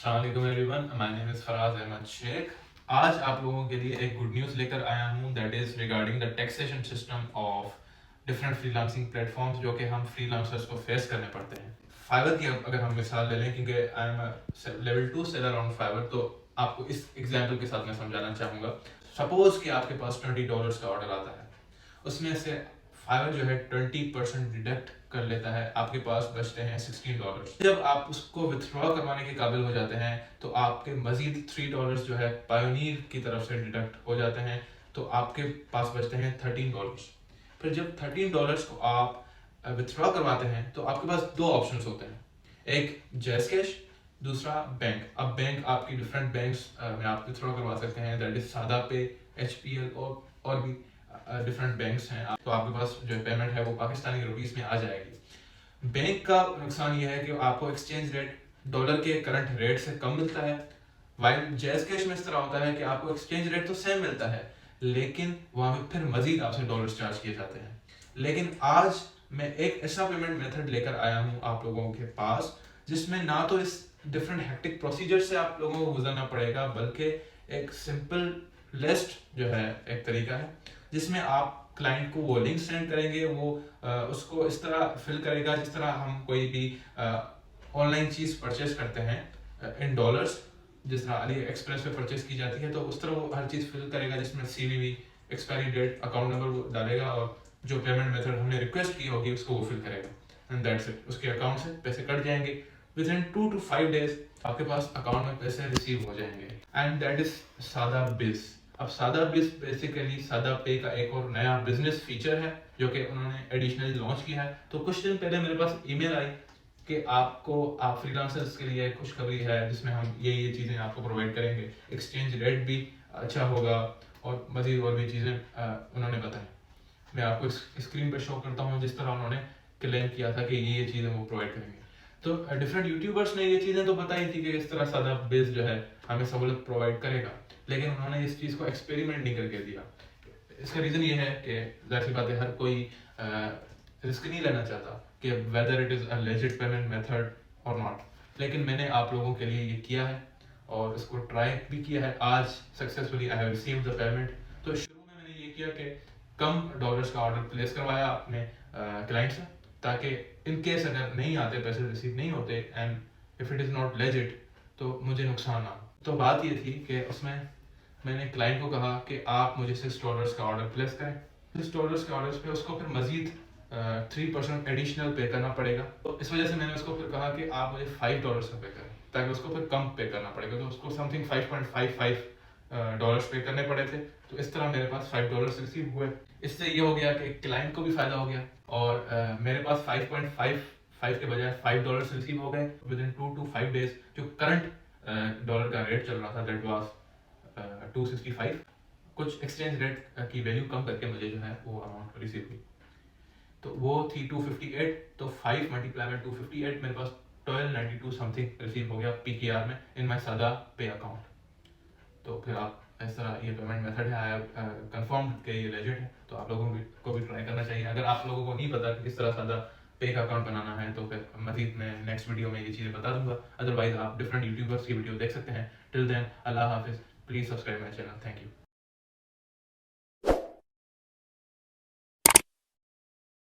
अस्सलाम वालेकुम everyone, my name is Faraz Ahmed Shaikh. आज आप लोगों के लिए एक गुड न्यूज़ लेकर आया हूँ, that is regarding the taxation system of different freelancing platforms जो कि हम फ्रीलांसर्स को फेस करने पड़ते हैं। फाइवर की अगर हम मिसाल ले लें, क्योंकि I am level 2 seller on Fiverr, तो आपको इस एग्जाम्पल के साथ मैं समझाना चाहूँगा। सपोज कि आपके पास $20 का ऑर्डर आता है, उसमें से फाइवर जो है 20% डिडक्ट कर लेता है, आपके पास बचते हैं $16। जब आप उसको विथड्रॉ करवाने के काबिल हो जाते हैं तो आपके मजीद $3 जो है पायोनियर की तरफ से डिडक्ट हो जाते हैं, तो आपके पास बचते हैं $13। फिर जब $13 को आप विथड्रॉ करवाते हैं तो आपके पास दो ऑप्शंस होते हैं, एक जैज़ कैश, दूसरा बैंक। अब बैंक आपकी डिफरेंट बैंक्स में आप विथड्रॉ करवा सकते हैं, दैट इज सादा पे, HPL और भी डिफरेंट बैंक्स हैं। तो आपके पास जो पेमेंट है वो पाकिस्तानी रुपीस में आ जाएगी। बैंक का नुकसान ये है कि आपको एक्सचेंज रेट डॉलर के करंट रेट से कम मिलता है, वाइल जैज़ कैश में इस तरह होता है कि आपको एक्सचेंज रेट तो सेम मिलता है, लेकिन वहां पे फिर मजीद आपसे डॉलर्स चार्ज किए जाते हैं। लेकिन आज मैं एक ऐसा पेमेंट मेथड लेकर आया हूँ आप लोगों के पास, जिसमें ना तो इस डिफरेंट हेक्टिक प्रोसीजर से आप लोगों को गुजरना पड़ेगा, बल्कि एक सिंपल लिस्ट जो है एक तरीका है जिसमें आप क्लाइंट को वो लिंक सेंड करेंगे, वो उसको इस तरह फिल करेगा जिस तरह हम कोई भी ऑनलाइन चीज़ परचेज करते हैं इन डॉलर्स, जिस तरह अली एक्सप्रेस पे परचेज की जाती है, तो उस तरह वो हर चीज़ फिल करेगा, जिसमें CVV, expiry date, account number वो डालेगा और जो पेमेंट मेथड हमने रिक्वेस्ट की होगी उसको वो फिल करेगा एंड दैट्स इट। उसके अकाउंट से पैसे कट जाएंगे, विद इन 2 to 5 डेज आपके पास अकाउंट में पैसे रिसीव हो जाएंगे एंड दैट इज सादा बिज। अब सादा बिज बेसिकली सादा पे का एक और नया बिजनेस फीचर है जो कि उन्होंने एडिशनली लॉन्च किया है। तो कुछ दिन पहले मेरे पास ईमेल आई कि आप फ्रीलांसर्स के लिए खुशखबरी है जिसमें हम ये चीज़ें आपको प्रोवाइड करेंगे, एक्सचेंज रेट भी अच्छा होगा और मज़ीद और भी चीज़ें उन्होंने बताई। मैं आपको स्क्रीन पे शो करता हूँ जिस तरह उन्होंने क्लेम किया था कि ये चीज़ें वो प्रोवाइड करेंगे। तो डिफरेंट यूट्यूबर्स ने ये चीज़ें तो बताई थी कि इस तरह सादा बेस जो है हमें सहूलत प्रोवाइड करेगा, लेकिन उन्होंने इस चीज़ को एक्सपेरिमेंट नहीं करके दिया। इसका रीज़न ये है कि जाहिर सी बात है हर कोई रिस्क नहीं लेना चाहता कि whether it is a legit payment method और नॉट, लेकिन मैंने आप लोगों के लिए ये किया है और इसको ट्राई भी किया है। आज successfully I have received the payment. तो शुरू में मैंने ये किया कि कम डॉलर्स का ऑर्डर प्लेस करवाया अपने क्लाइंट से, ताकि इन केस अगर नहीं आते, पैसे रिसीव नहीं होते and if it is not legit, तो मुझे नुकसान ना हो। तो बात ये थी कि उसमें मैंने क्लाइंट को कहा कि आप मुझे $6 का ऑर्डर प्लेस करें। $6 के ऑर्डर पे उसको फिर मजीद 3% एडिशनल पे करना पड़ेगा। तो इस वजह से मैंने उसको फिर कहा कि आप मुझे $5 का पे करें, ताकि उसको फिर कम पे करना पड़ेगा। तो उसको समथिंग $5.55 पे करने पड़े थे। तो इस तरह मेरे पास $5 रिसीव हुए। इससे ये हो गया कि क्लाइंट को भी फ़ायदा हो गया और मेरे पास 5.55 के बजाय $5 रिसीव हो गए विद इन 2 to 5 डेज। जो करंट डॉलर का रेट चल रहा था दैट वाज 265, कुछ एक्सचेंज रेट की वैल्यू कम करके मुझे जो है वो अमाउंट रिसीव हुई। तो वो थी 258, तो 5 मल्टीप्लाई बाय 258 मेरे पास 1292 समथिंग रिसीव हो गया PKR में इन माई सादा पे अकाउंट। तो फिर आप इस तरह ये पेमेंट मेथड है, आई कंफर्म कि ये लेजिट है, तो आप लोगों को भी ट्राई करना चाहिए। अगर आप लोगों को नहीं पता कि किस तरह सादा पे का अकाउंट बनाना है तो फिर मजीद मैं नेक्स्ट वीडियो में ये चीज़ें बता दूंगा। अदरवाइज आप डिफरेंट यूट्यूबर्स की वीडियो देख सकते हैं। टिल देन अल्लाह हाफिज़, please subscribe my channel, thank you.